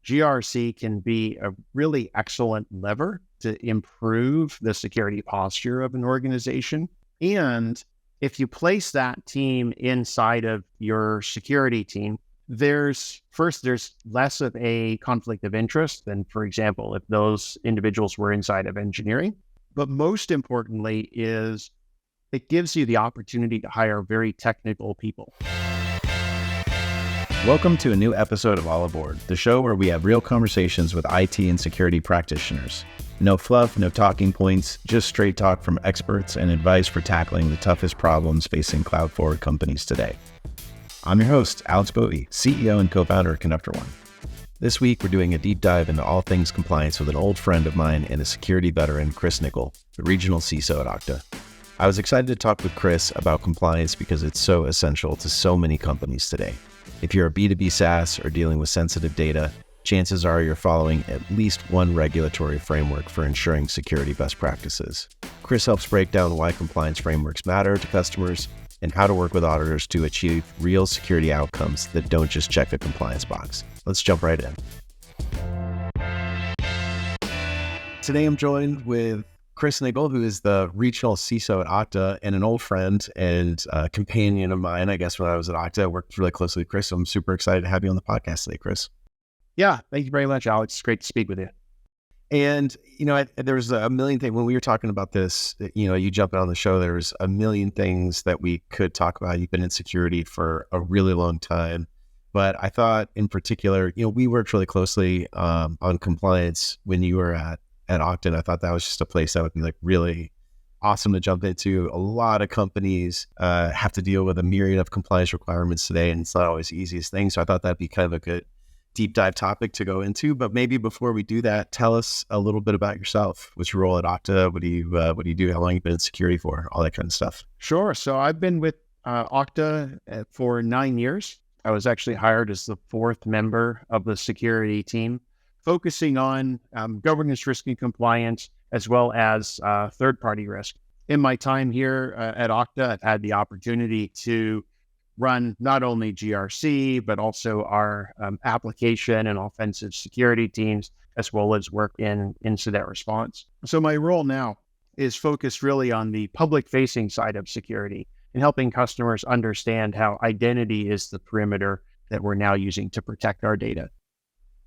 GRC can be a really excellent lever to improve the security posture of an organization. And if you place that team inside of your security team, there's less of a conflict of interest than, for example, if those individuals were inside of engineering. But most importantly is it gives you the opportunity to hire very technical people. Welcome to a new episode of All Aboard, the show where we have real conversations with IT and security practitioners. No fluff, no talking points, just straight talk from experts and advice for tackling the toughest problems facing cloud-forward companies today. I'm your host, Alex Bovee, CEO and co-founder of Connector One. This week, we're doing a deep dive into all things compliance with an old friend of mine and a security veteran, Chris Niggel, the regional CISO at Okta. I was excited to talk with Chris about compliance because it's so essential to so many companies today. If you're a B2B SaaS or dealing with sensitive data, chances are you're following at least one regulatory framework for ensuring security best practices. Chris helps break down why compliance frameworks matter to customers and how to work with auditors to achieve real security outcomes that don't just check a compliance box. Let's jump right in. Today I'm joined with Chris Niggel, who is the regional CISO at Okta and an old friend and companion of mine. I guess when I was at Okta, I worked really closely with Chris. So I'm super excited to have you on the podcast today, Chris. Yeah, thank you very much, Alex. It's great to speak with you. And, there was a million things when we were talking about this, you jumping on the show, there was a million things that we could talk about. You've been in security for a really long time. But I thought in particular, we worked really closely on compliance when you were at Okta. And I thought that was just a place that would be really awesome to jump into. A lot of companies have to deal with a myriad of compliance requirements today, and it's not always the easiest thing. So I thought that'd be kind of a good deep dive topic to go into. But maybe before we do that, tell us a little bit about yourself. What's your role at Okta? What do you do? How long have you been in security for? All that kind of stuff. Sure. So I've been with Okta for 9 years. I was actually hired as the fourth member of the security team, focusing on governance, risk, and compliance, as well as third-party risk. In my time here at Okta, I've had the opportunity to run not only GRC, but also our application and offensive security teams, as well as work in incident response. So my role now is focused really on the public-facing side of security and helping customers understand how identity is the perimeter that we're now using to protect our data.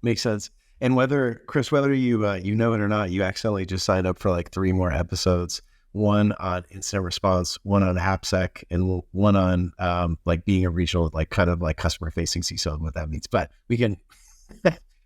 Makes sense. And Chris, whether you know it or not, you accidentally just signed up for 3 more episodes, one on incident response, one on AppSec, and one on being a regional, customer facing CISO and what that means. But we can,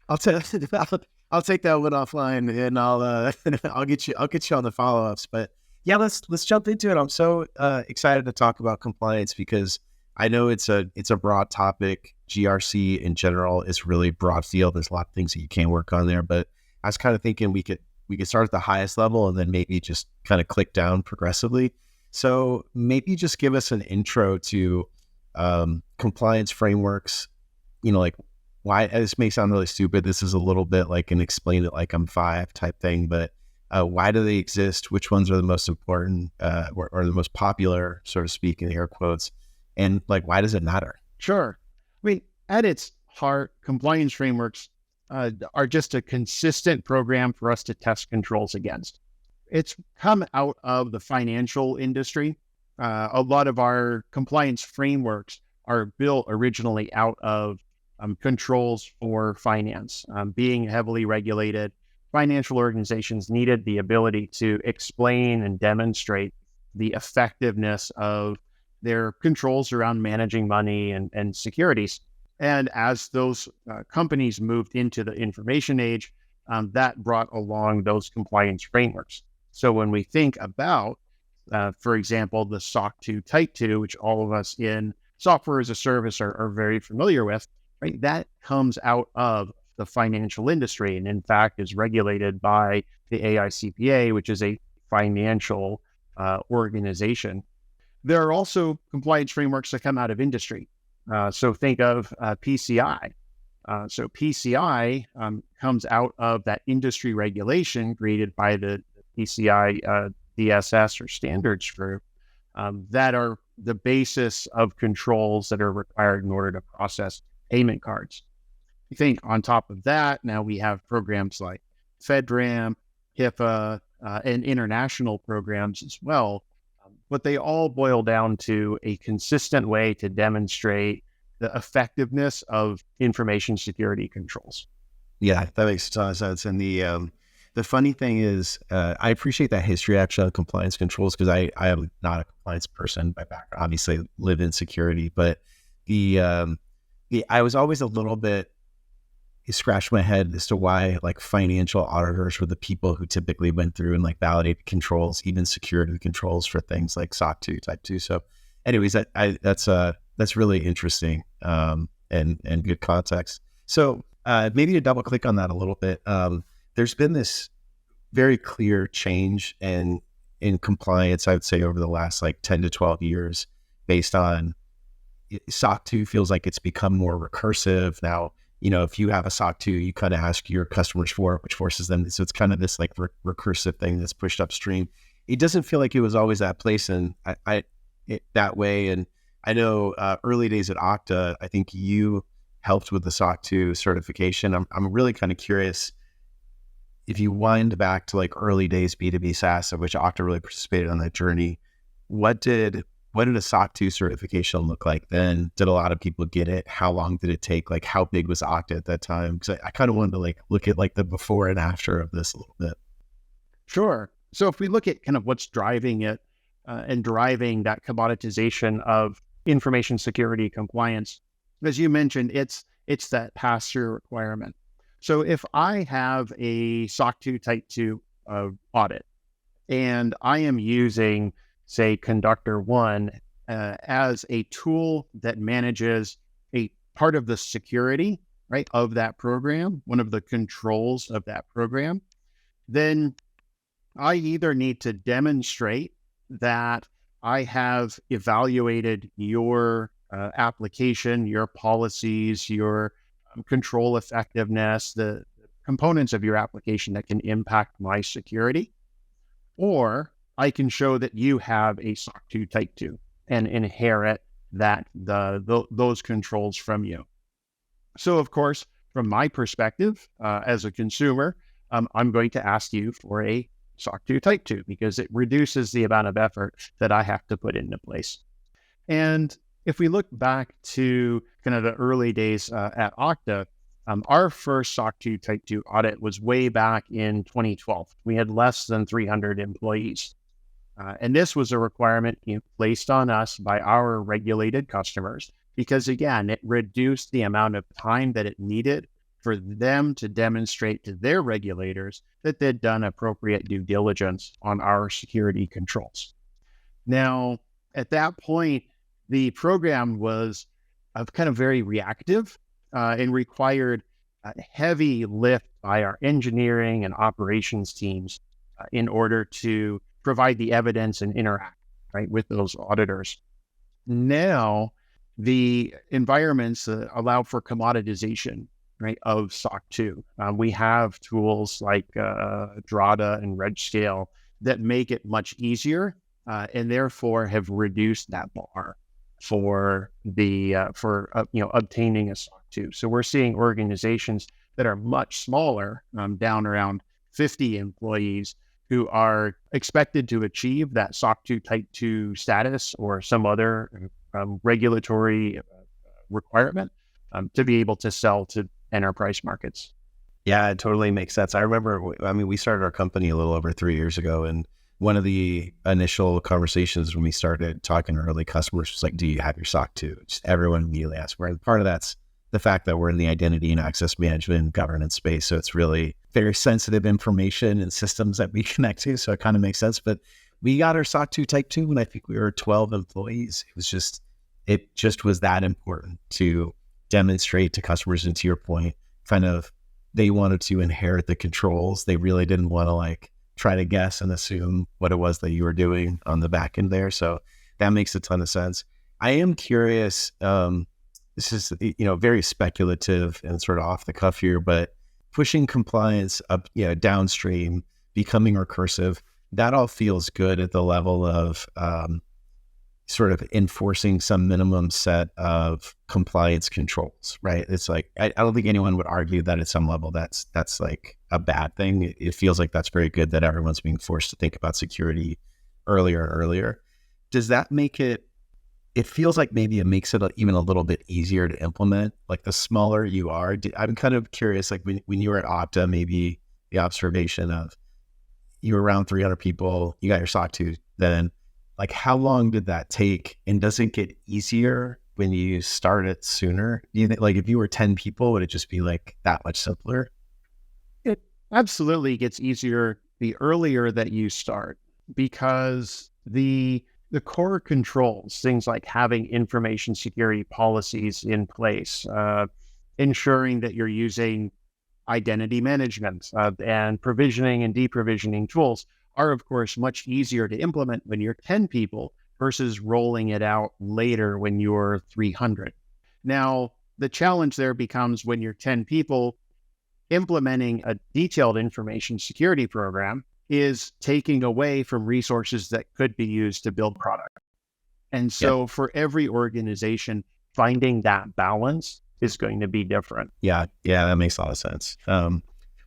I'll take that one offline and I'll get you on the follow-ups. But yeah, let's jump into it. I'm so excited to talk about compliance because I know it's a broad topic. GRC in general is really broad field. There's a lot of things that you can work on there, but I was kind of thinking we could start at the highest level and then maybe just kind of click down progressively. So maybe just give us an intro to compliance frameworks. Why this may sound really stupid. This is a little bit like an explain it like I'm 5 type thing, but why do they exist? Which ones are the most important or the most popular, so to speak, in air quotes? And why does it matter? Sure. I mean, at its heart, compliance frameworks are just a consistent program for us to test controls against. It's come out of the financial industry. A lot of our compliance frameworks are built originally out of controls for finance. Being heavily regulated, financial organizations needed the ability to explain and demonstrate the effectiveness of their controls around managing money and securities. And as those companies moved into the information age, that brought along those compliance frameworks. So when we think about, for example, the SOC 2 Type 2, which all of us in software as a service are very familiar with, right? That comes out of the financial industry and in fact is regulated by the AICPA, which is a financial organization. There are also compliance frameworks that come out of industry. So think of PCI. So PCI comes out of that industry regulation created by the PCI DSS or standards group that are the basis of controls that are required in order to process payment cards. You think on top of that, now we have programs like FedRAMP, HIPAA, and international programs as well. But they all boil down to a consistent way to demonstrate the effectiveness of information security controls. Yeah, that makes a ton of sense. And the funny thing is, I appreciate that history actually on compliance controls, because I am not a compliance person by background. Obviously, live in security, but I was always a little bit scratched my head as to why like financial auditors were the people who typically went through and like validated controls, even security controls for things like SOC 2, Type 2. So, anyways, that's really interesting and good context. So maybe to double click on that a little bit, there's been this very clear change in compliance, I would say, over the last like 10 to 12 years, based on SOC 2 feels like it's become more recursive now. If you have a SOC 2, you kind of ask your customers for it, which forces them. So it's kind of this like recursive thing that's pushed upstream. It doesn't feel like it was always that place and that way. And I know early days at Okta, I think you helped with the SOC 2 certification. I'm really kind of curious if you wind back to like early days B2B SaaS, of which Okta really participated on that journey. What did a SOC 2 certification look like then? Did a lot of people get it? How long did it take? Like, how big was Okta at that time? Because I kind of wanted to like look at like the before and after of this a little bit. Sure. So if we look at kind of what's driving it and driving that commoditization of information security compliance, as you mentioned, it's that pass-through requirement. So if I have a SOC 2 Type 2 audit and I am using, say, Conductor 1 as a tool that manages a part of the security, right, of that program, one of the controls of that program, then I either need to demonstrate that I have evaluated your application, your policies, your control effectiveness, the components of your application that can impact my security, or I can show that you have a SOC 2 Type 2 and inherit those controls from you. So, of course, from my perspective as a consumer, I'm going to ask you for a SOC 2 Type 2 because it reduces the amount of effort that I have to put into place. And if we look back to kind of the early days at Okta, our first SOC 2 Type 2 audit was way back in 2012. We had less than 300 employees. And this was a requirement placed on us by our regulated customers because, again, it reduced the amount of time that it needed for them to demonstrate to their regulators that they'd done appropriate due diligence on our security controls. Now, at that point, the program was kind of very reactive and required heavy lift by our engineering and operations teams in order to provide the evidence and interact, right, with those auditors. Now, the environments allow for commoditization, right, of SOC 2. We have tools like Drata and RegScale that make it much easier and therefore have reduced that bar for obtaining a SOC 2. So we're seeing organizations that are much smaller, down around 50 employees, who are expected to achieve that SOC 2 Type 2 status or some other regulatory requirement to be able to sell to enterprise markets. Yeah, it totally makes sense. I remember, we started our company a little over 3 years ago, and one of the initial conversations when we started talking to early customers was like, do you have your SOC 2? Just everyone immediately asked. And part of that's the fact that we're in the identity and access management and governance space. So it's really very sensitive information and systems that we connect to. So it kind of makes sense. But we got our SOC 2 Type 2 when I think we were 12 employees. It just was that important to demonstrate to customers. And to your point, kind of, they wanted to inherit the controls. They really didn't want to like try to guess and assume what it was that you were doing on the back end there. So that makes a ton of sense. I am curious, this is, very speculative and sort of off the cuff here, but pushing compliance up, downstream, becoming recursive, that all feels good at the level of sort of enforcing some minimum set of compliance controls, right? It's like, I don't think anyone would argue that at some level that's like a bad thing. It feels like that's very good that everyone's being forced to think about security earlier and earlier. Does that make it feels like maybe it makes it even a little bit easier to implement, like the smaller you are? I'm kind of curious, like when you were at Okta, maybe the observation of you were around 300 people, you got your SOC 2, then like how long did that take? And does it get easier when you start it sooner? Do you think, like if you were 10 people, would it just be like that much simpler? It absolutely gets easier the earlier that you start, because the core controls, things like having information security policies in place, ensuring that you're using identity management and provisioning and deprovisioning tools, are of course much easier to implement when you're 10 people versus rolling it out later when you're 300. Now, the challenge there becomes when you're 10 people, implementing a detailed information security program is taking away from resources that could be used to build product. And so for every organization, finding that balance is going to be different. Yeah, that makes a lot of sense.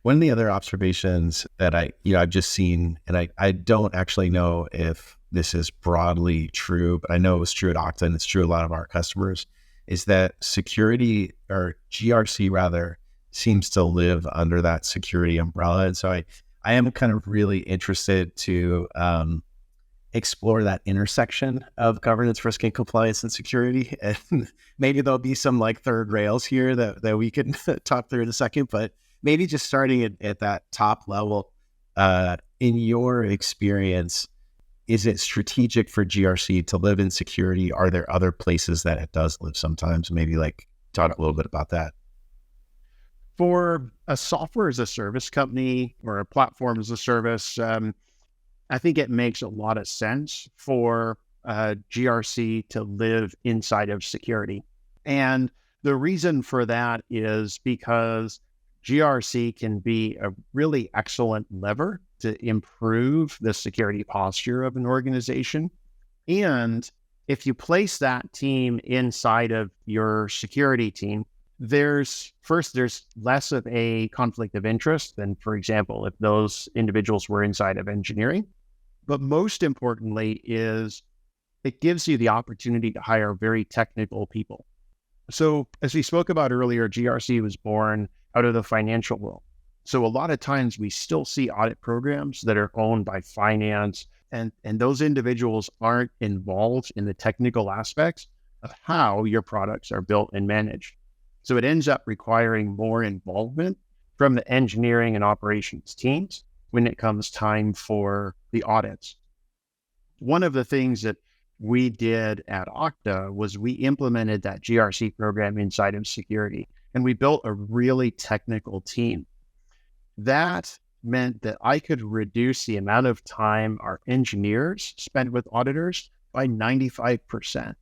One of the other observations that I've just seen, and I don't actually know if this is broadly true, but I know it was true at Okta and it's true a lot of our customers, is that security, or GRC rather, seems to live under that security umbrella. And so I am kind of really interested to explore that intersection of governance, risk, and compliance and security. And maybe there'll be some like third rails here that we can talk through in a second, but maybe just starting at that top level, in your experience, is it strategic for GRC to live in security? Are there other places that it does live sometimes? Maybe like talk a little bit about that. For a software as a service company or a platform as a service, I think it makes a lot of sense for GRC to live inside of security. And the reason for that is because GRC can be a really excellent lever to improve the security posture of an organization. And if you place that team inside of your security team, there's less of a conflict of interest than, for example, if those individuals were inside of engineering. But most importantly is it gives you the opportunity to hire very technical people. So as we spoke about earlier, GRC was born out of the financial world. So a lot of times we still see audit programs that are owned by finance, and those individuals aren't involved in the technical aspects of how your products are built and managed. So it ends up requiring more involvement from the engineering and operations teams when it comes time for the audits. One of the things that we did at Okta was we implemented that GRC program inside of security, and we built a really technical team. That meant that I could reduce the amount of time our engineers spent with auditors by 95%.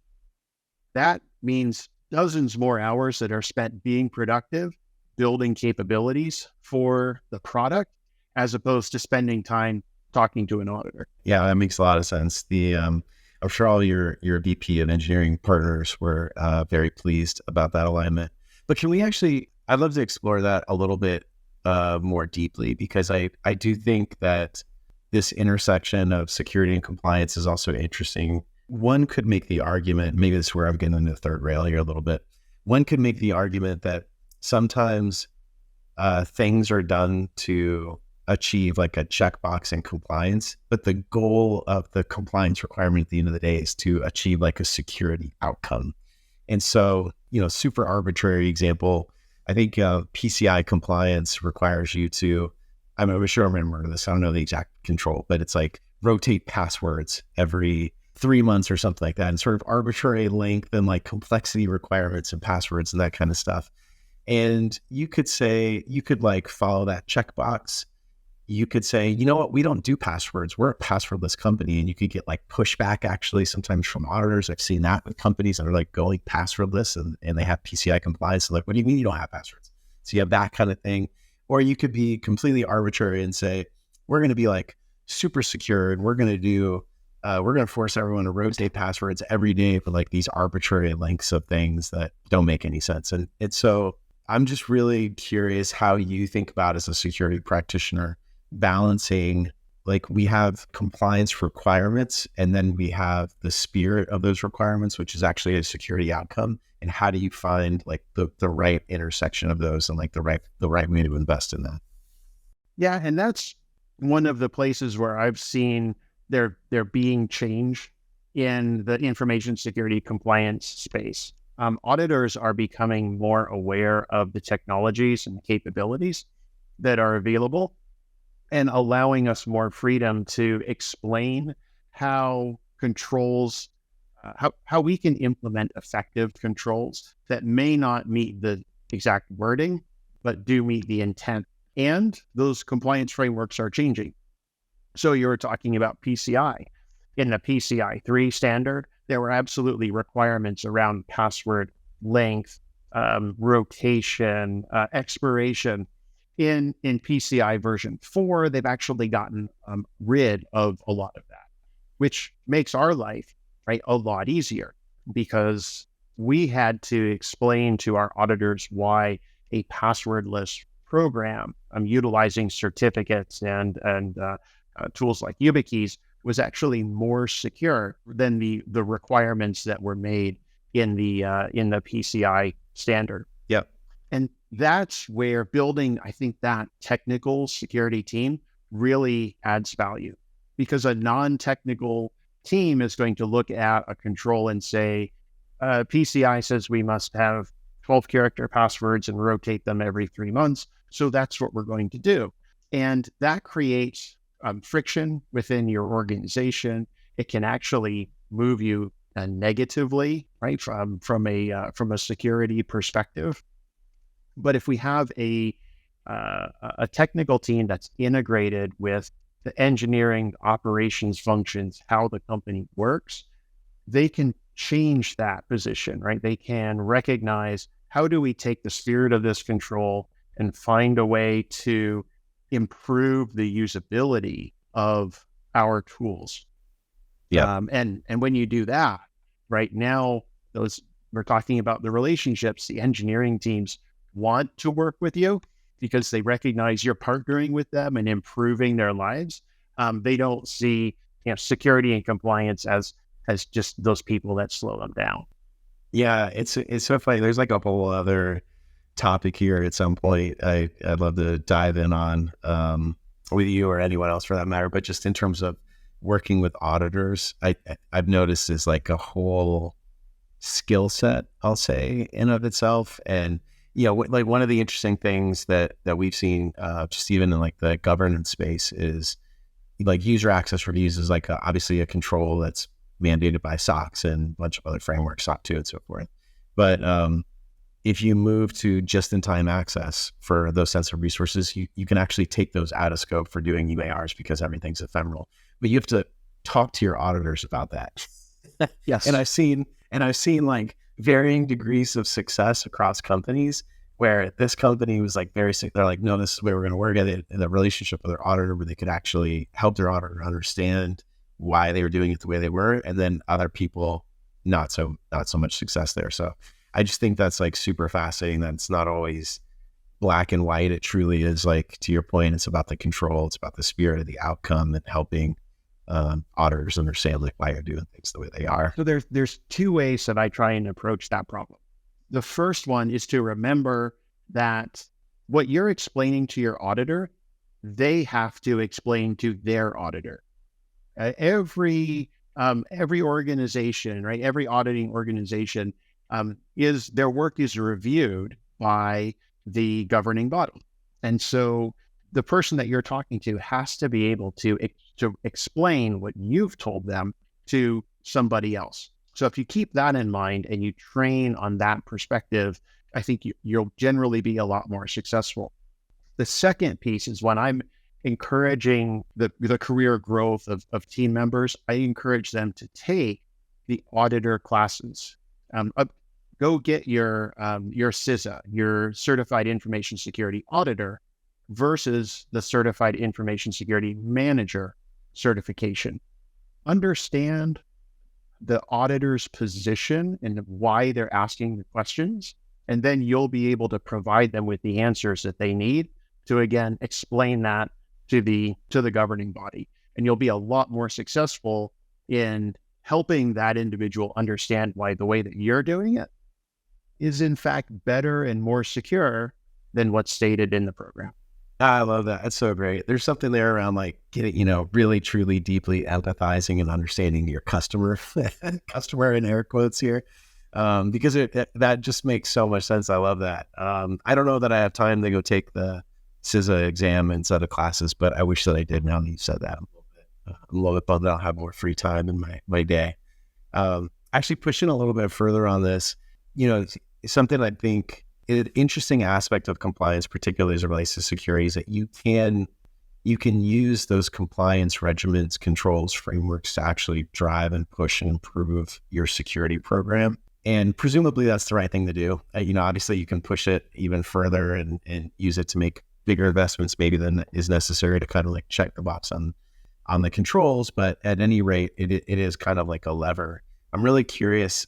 That means dozens more hours that are spent being productive, building capabilities for the product, as opposed to spending time talking to an auditor. Yeah, that makes a lot of sense. I'm sure all your VP of engineering partners were very pleased about that alignment. But can we actually, I'd love to explore that a little bit more deeply, because I do think that this intersection of security and compliance is also interesting. One could make the argument, maybe this is where I'm getting into the third rail here a little bit. One could make the argument that sometimes things are done to achieve like a checkbox in compliance, but the goal of the compliance requirement at the end of the day is to achieve like a security outcome. And so, super arbitrary example, I think PCI compliance requires you to, I'm sure I remember this, I don't know the exact control, but it's like rotate passwords every 3 months or something like that, and sort of arbitrary length and like complexity requirements and passwords and that kind of stuff. And you could like follow that checkbox. You could say, you know what, we don't do passwords. We're a passwordless company. And you could get like pushback actually sometimes from auditors. I've seen that with companies that are like going passwordless and they have PCI compliance. So like, what do you mean you don't have passwords? So you have that kind of thing. Or you could be completely arbitrary and say, we're going to be like super secure and we're going to do we're going to force everyone to rotate passwords every day for like these arbitrary lengths of things that don't make any sense. And so I'm just really curious how you think about, as a security practitioner, balancing, like, we have compliance requirements and then we have the spirit of those requirements, which is actually a security outcome. And how do you find like the right intersection of those and like the right way to invest in that? Yeah, and that's one of the places where I've seen there being change in the information security compliance space. Auditors are becoming more aware of the technologies and capabilities that are available, and allowing us more freedom to explain how controls, how we can implement effective controls that may not meet the exact wording, but do meet the intent. And those compliance frameworks are changing. So you were talking about PCI. In the PCI 3 standard, there were absolutely requirements around password length, rotation, expiration. In PCI version 4, they've actually gotten rid of a lot of that, which makes our life, right, a lot easier, because we had to explain to our auditors why a passwordless program utilizing certificates and tools like YubiKeys was actually more secure than the requirements that were made in the PCI standard. Yep. And that's where building, I think, that technical security team really adds value, because a non-technical team is going to look at a control and say, PCI says we must have 12-character passwords and rotate them every 3 months. So that's what we're going to do. And that creates friction within your organization. It can actually move you negatively, right, from a security perspective. But if we have a technical team that's integrated with the engineering operations functions, how the company works, they can change that position, right? They can recognize, how do we take the spirit of this control and find a way to improve the usability of our tools? Yeah. And when you do that, right now, we're talking about the relationships. The engineering teams want to work with you because they recognize you're partnering with them and improving their lives. They don't see, security and compliance as just those people that slow them down. Yeah, it's so funny. There's like a whole other topic here at some point I'd love to dive in on with you or anyone else for that matter. But just in terms of working with auditors, I've noticed is like a whole skill set, I'll say, in of itself. And like one of the interesting things that we've seen, just even in like the governance space, is like user access reviews is like obviously a control that's mandated by SOX and a bunch of other frameworks, SOC 2 and so forth. But if you move to just-in-time access for those sensitive resources, you can actually take those out of scope for doing UARs because everything's ephemeral. But you have to talk to your auditors about that. Yes. And I've seen like varying degrees of success across companies where this company was like very sick. They're like, no, this is the way we're going to work at it. And the relationship with their auditor, where they could actually help their auditor understand why they were doing it the way they were. And then other people, not so much success there. So I just think that's like super fascinating. That it's not always black and white. It truly is, like, to your point, it's about the control. It's about the spirit of the outcome and helping auditors understand like why you're doing things the way they are. So there's two ways that I try and approach that problem. The first one is to remember that what you're explaining to your auditor, they have to explain to their auditor. Every organization, right? Every auditing organization their work is reviewed by the governing body, and so the person that you're talking to has to be able to explain what you've told them to somebody else. So if you keep that in mind and you train on that perspective, I think you'll generally be a lot more successful. The second piece is when I'm encouraging the career growth of team members, I encourage them to take the auditor classes. Go get your CISA, your Certified Information Security Auditor, versus the Certified Information Security Manager certification. understand the auditor's position and why they're asking the questions, and then you'll be able to provide them with the answers that they need to, again, explain that to the governing body. And you'll be a lot more successful in helping that individual understand why the way that you're doing it is in fact better and more secure than what's stated in the program. I love that. That's so great. There's something there around like getting, really truly deeply empathizing and understanding your customer, customer in air quotes here, because that just makes so much sense. I love that. I don't know that I have time to go take the CISA exam and set of classes, but I wish that I did now that you said that. I'm a little bit bummed that I'll have more free time in my day. Actually pushing a little bit further on this, something I think an interesting aspect of compliance, particularly as it relates to security, is that you can use those compliance regimens, controls, frameworks to actually drive and push and improve your security program. And presumably that's the right thing to do. Obviously you can push it even further and use it to make bigger investments maybe than is necessary to kind of like check the box on the controls. But at any rate, it is kind of like a lever. I'm really curious.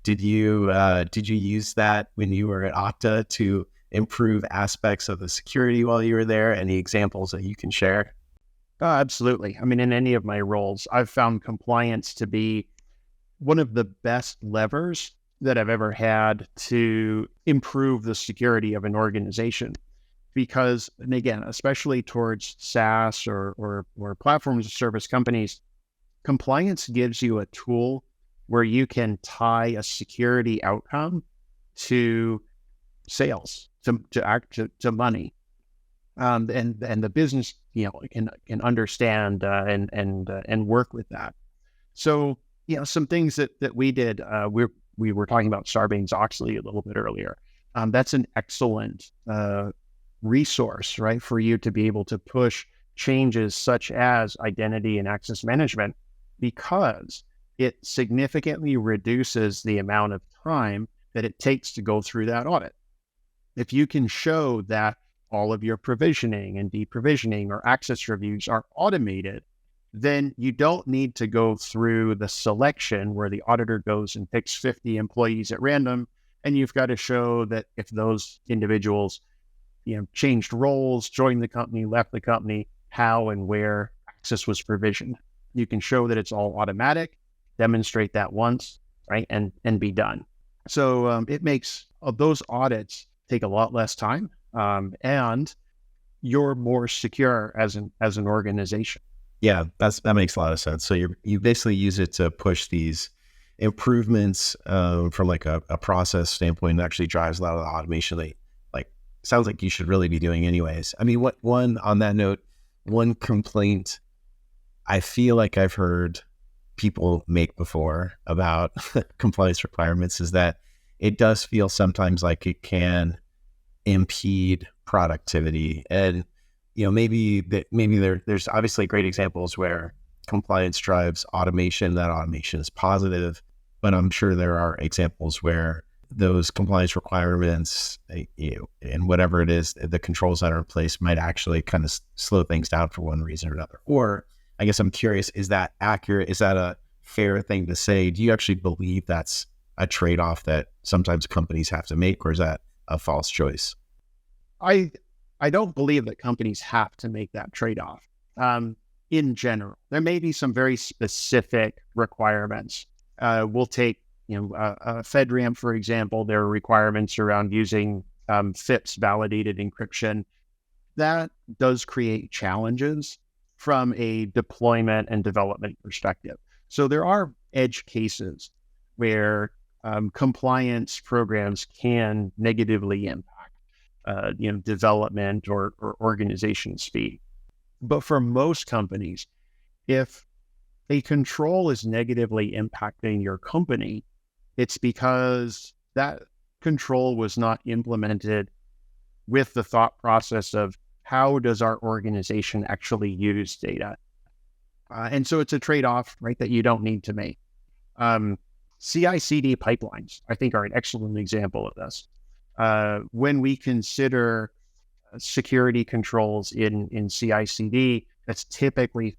Did you use that when you were at Okta to improve aspects of the security while you were there? Any examples that you can share? Absolutely. I mean, in any of my roles, I've found compliance to be one of the best levers that I've ever had to improve the security of an organization. Because, and again, especially towards SaaS or platforms as a service companies, compliance gives you a tool where you can tie a security outcome to sales, to money, and the business can understand and work with that. So some things that we did, we were talking about Sarbanes-Oxley a little bit earlier. That's an excellent resource, right, for you to be able to push changes such as identity and access management, because it significantly reduces the amount of time that it takes to go through that audit. If you can show that all of your provisioning and deprovisioning or access reviews are automated, then you don't need to go through the selection where the auditor goes and picks 50 employees at random. And you've got to show that if those individuals, changed roles, joined the company, left the company, how and where access was provisioned. You can show that it's all automatic, demonstrate that once, right, and be done. So it makes those audits take a lot less time, and you're more secure as an organization. Yeah, that makes a lot of sense. So you basically use it to push these improvements from like a process standpoint, and actually drives a lot of the automation that sounds like you should really be doing anyways. I mean, on that note, one complaint I feel like I've heard people make before about compliance requirements is that it does feel sometimes like it can impede productivity. And, maybe there's obviously great examples where compliance drives automation, that automation is positive, but I'm sure there are examples where those compliance requirements, and whatever it is, the controls that are in place might actually kind of slow things down for one reason or another. Or I guess I'm curious, is that accurate? Is that a fair thing to say? Do you actually believe that's a trade-off that sometimes companies have to make, or is that a false choice? I don't believe that companies have to make that trade-off. In general, there may be some very specific requirements. We'll take FedRAMP, for example. There are requirements around using FIPS validated encryption. That does create challenges from a deployment and development perspective. So there are edge cases where compliance programs can negatively impact development or organization speed. But for most companies, if a control is negatively impacting your company, it's because that control was not implemented with the thought process of how does our organization actually use data? And so it's a trade-off, right, that you don't need to make. CI/CD pipelines, I think, are an excellent example of this. When we consider security controls in CI/CD, that's typically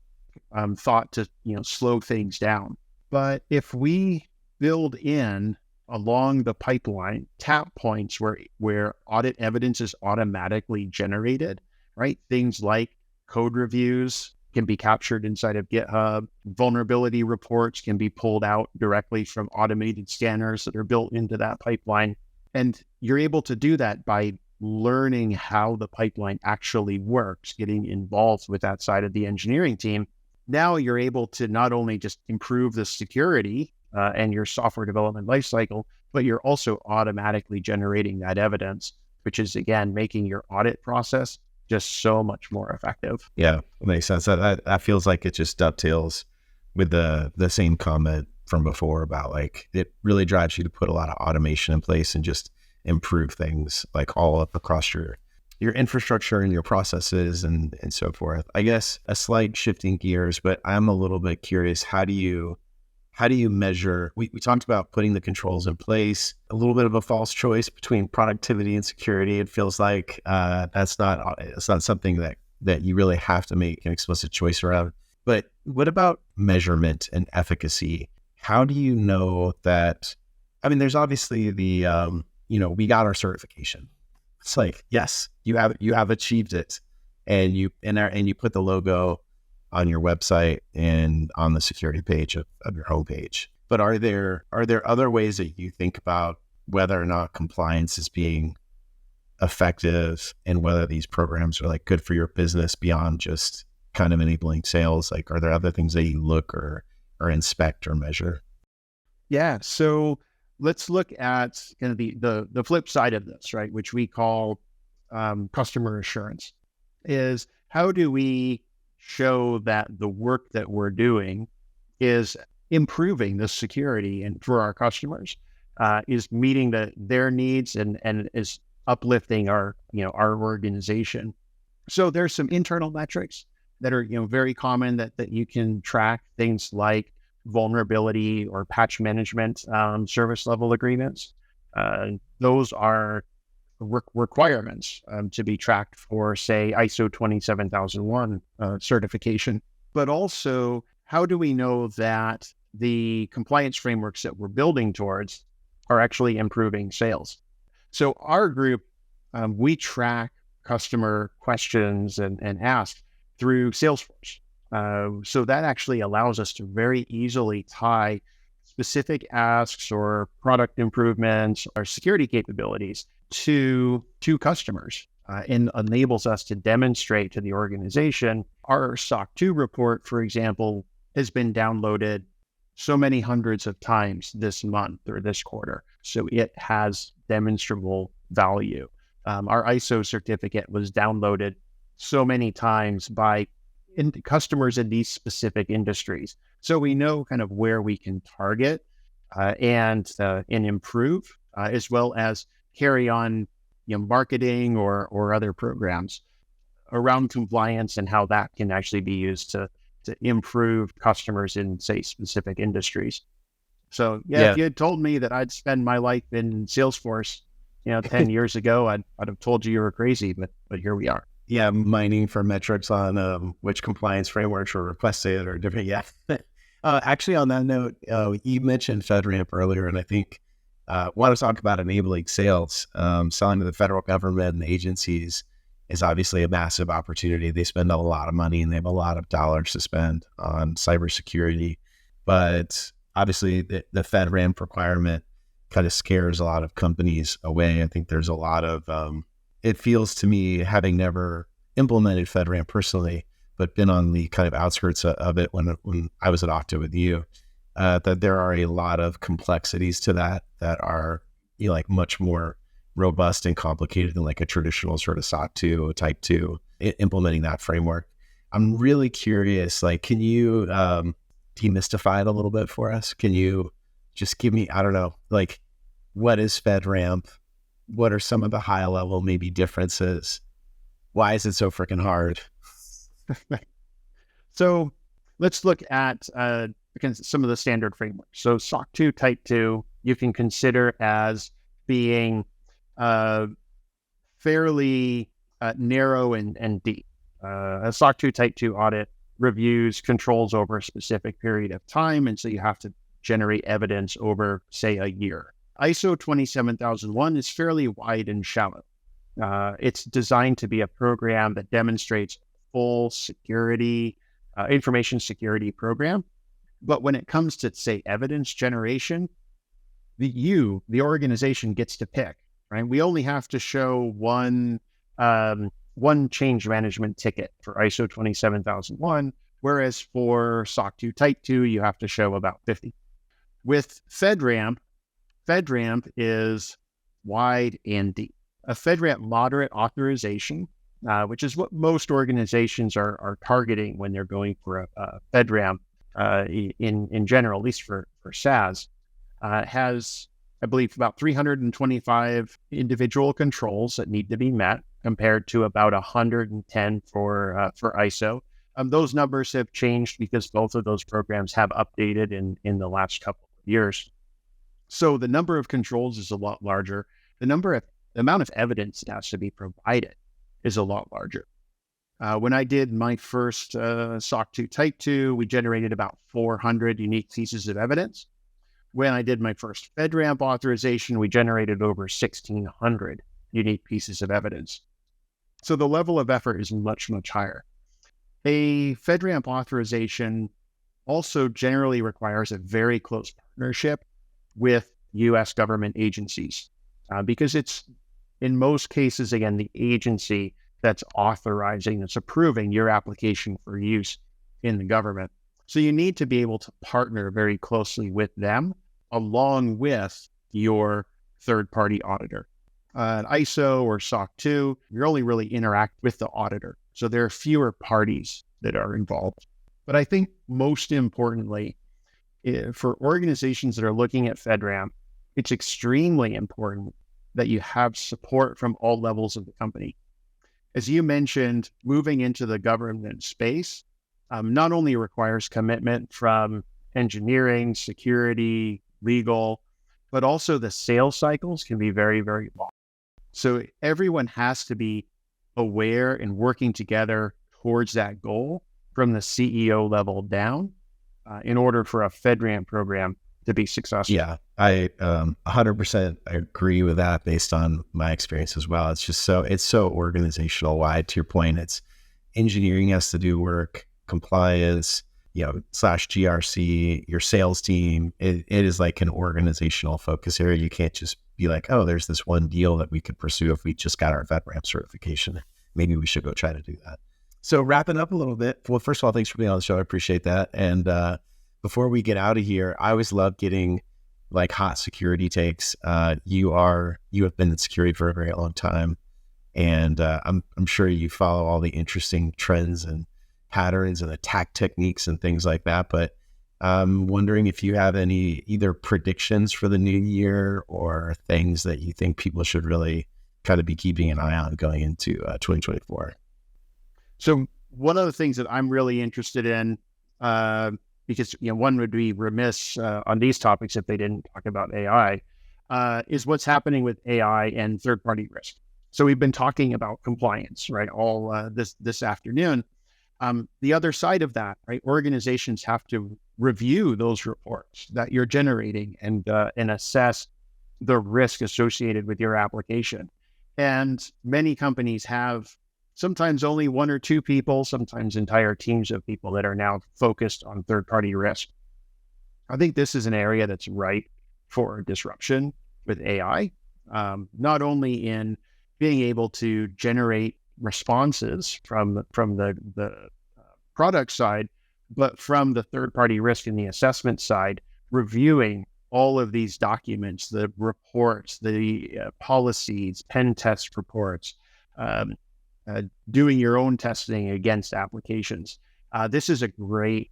thought to slow things down. But if we build in along the pipeline tap points where audit evidence is automatically generated, right? Things like code reviews can be captured inside of GitHub. Vulnerability reports can be pulled out directly from automated scanners that are built into that pipeline. And you're able to do that by learning how the pipeline actually works, getting involved with that side of the engineering team. Now you're able to not only just improve the security and your software development lifecycle, but you're also automatically generating that evidence, which is, again, making your audit process just so much more effective. Yeah, that makes sense. That feels like it just dovetails with the same comment from before about like it really drives you to put a lot of automation in place and just improve things like all up across your infrastructure and your processes and so forth. I guess a slight shifting gears, but I'm a little bit curious. How do you measure? We talked about putting the controls in place, a little bit of a false choice between productivity and security. It feels like it's not something that you really have to make an explicit choice around. But what about measurement and efficacy? How do you know that? I mean, there's obviously the we got our certification. It's like, yes, you have achieved it, and you put the logo on your website and on the security page of your homepage. But are there other ways that you think about whether or not compliance is being effective and whether these programs are like good for your business beyond just kind of enabling sales? Like, are there other things that you look or inspect or measure? Yeah. So let's look at kind of the flip side of this, right? Which we call customer assurance. Is how do we show that the work that we're doing is improving the security and for our customers, is meeting their needs and is uplifting our organization. So there's some internal metrics that are very common that you can track, things like vulnerability or patch management service level agreements. Those are requirements to be tracked for, say, ISO 27001 certification. But also, how do we know that the compliance frameworks that we're building towards are actually improving sales? So our group, we track customer questions and ask through Salesforce. So that actually allows us to very easily tie specific asks or product improvements or security capabilities to customers, and enables us to demonstrate to the organization. Our SOC 2 report, for example, has been downloaded so many hundreds of times this month or this quarter. So it has demonstrable value. Our ISO certificate was downloaded so many times by customers in these specific industries. So we know kind of where we can target and improve, as well as carry on marketing or other programs around compliance and how that can actually be used to improve customers in, say, specific industries. So if you had told me that I'd spend my life in Salesforce 10 years ago, I'd have told you were crazy, but here we are. Yeah, mining for metrics on which compliance frameworks were requested or different. Yeah. Actually, on that note, you mentioned FedRAMP earlier, and I think want to talk about enabling sales. Selling to the federal government and agencies is obviously a massive opportunity. They spend a lot of money and they have a lot of dollars to spend on cybersecurity. But obviously, the FedRAMP requirement kind of scares a lot of companies away. I think there's a lot of, it feels to me, having never implemented FedRAMP personally, but been on the kind of outskirts of it when I was at Okta with you, that there are a lot of complexities to that are like much more robust and complicated than like a traditional sort of SOC 2 or type 2 implementing that framework. I'm really curious, like, can you demystify it a little bit for us? Can you just give me, I don't know, like, what is FedRAMP? What are some of the high level maybe differences? Why is it so freaking hard? So let's look at some of the standard frameworks. So SOC 2 Type 2, you can consider as being fairly narrow and deep. A SOC 2 Type 2 audit reviews controls over a specific period of time. And so you have to generate evidence over, say, a year. ISO 27001 is fairly wide and shallow. It's designed to be a program that demonstrates full security, information security program. But when it comes to, say, evidence generation, the organization gets to pick, right? We only have to show one change management ticket for ISO 27001, whereas for SOC 2 Type 2, you have to show about 50. With FedRAMP is wide and deep. A FedRAMP moderate authorization, which is what most organizations are targeting when they're going for a FedRAMP in general, at least for SaaS, has, I believe, about 325 individual controls that need to be met, compared to about 110 for ISO. Those numbers have changed because both of those programs have updated in the last couple of years. So the number of controls is a lot larger. The amount of evidence that has to be provided is a lot larger. When I did my first SOC 2 Type 2, we generated about 400 unique pieces of evidence. When I did my first FedRAMP authorization, we generated over 1,600 unique pieces of evidence. So the level of effort is much, much higher. A FedRAMP authorization also generally requires a very close partnership with U.S. government agencies, because it's, in most cases, again, the agency that's authorizing, that's approving your application for use in the government. So you need to be able to partner very closely with them, along with your third-party auditor. ISO or SOC 2, you only really interact with the auditor. So there are fewer parties that are involved. But I think most importantly, for organizations that are looking at FedRAMP, it's extremely important that you have support from all levels of the company. As you mentioned, moving into the government space not only requires commitment from engineering, security, legal, but also the sales cycles can be very, very long. So everyone has to be aware and working together towards that goal from the CEO level down in order for a FedRAMP program to be successful. Yeah, I 100% agree with that based on my experience as well. It's just it's so organizational wide. To your point, it's engineering has to do work, compliance, / GRC, your sales team. It is like an organizational focus area. You can't just be like, oh, there's this one deal that we could pursue if we just got our FedRAMP certification. Maybe we should go try to do that. So wrapping up a little bit. Well, first of all, thanks for being on the show. I appreciate that. And before we get out of here, I always love getting like hot security takes. You have been in security for a very long time, and I'm sure you follow all the interesting trends and patterns and attack techniques and things like that. But I'm wondering if you have any either predictions for the new year or things that you think people should really kind of be keeping an eye on going into 2024. So one of the things that I'm really interested in, because one would be remiss on these topics if they didn't talk about AI, is what's happening with AI and third-party risk. So we've been talking about compliance, right, all this afternoon. The other side of that, right, organizations have to review those reports that you're generating and assess the risk associated with your application. And many companies have sometimes only one or two people, sometimes entire teams of people that are now focused on third-party risk. I think this is an area that's ripe for disruption with AI, not only in being able to generate responses from the product side, but from the third-party risk and the assessment side, reviewing all of these documents, the reports, the policies, pen test reports, doing your own testing against applications. This is a great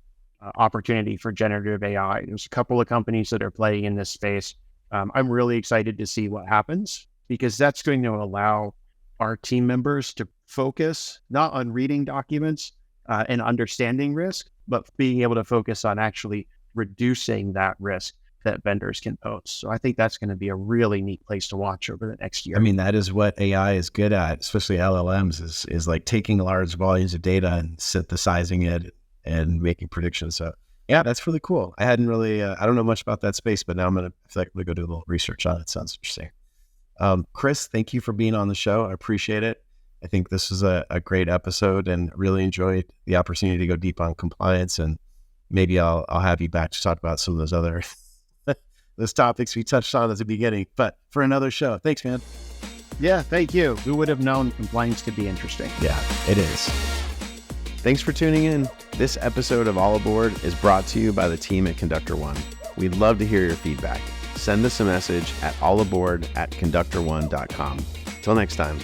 opportunity for generative AI. There's a couple of companies that are playing in this space. I'm really excited to see what happens, because that's going to allow our team members to focus not on reading documents and understanding risk, but being able to focus on actually reducing that risk that vendors can pose. So I think that's going to be a really neat place to watch over the next year. I mean, that is what AI is good at, especially LLMs, is like taking large volumes of data and synthesizing it and making predictions. So yeah, that's really cool. I hadn't really, I don't know much about that space, but now I feel like I'm going to go do a little research on it. Sounds interesting. Chris, thank you for being on the show. I appreciate it. I think this was a great episode and really enjoyed the opportunity to go deep on compliance, and maybe I'll have you back to talk about some of those other those topics we touched on at the beginning, but for another show. Thanks, man. Yeah, thank you. Who would have known compliance could be interesting? Yeah, it is. Thanks for tuning in. This episode of All Aboard is brought to you by the team at Conductor One. We'd love to hear your feedback. Send us a message at allaboard@conductor1.com. Till next time.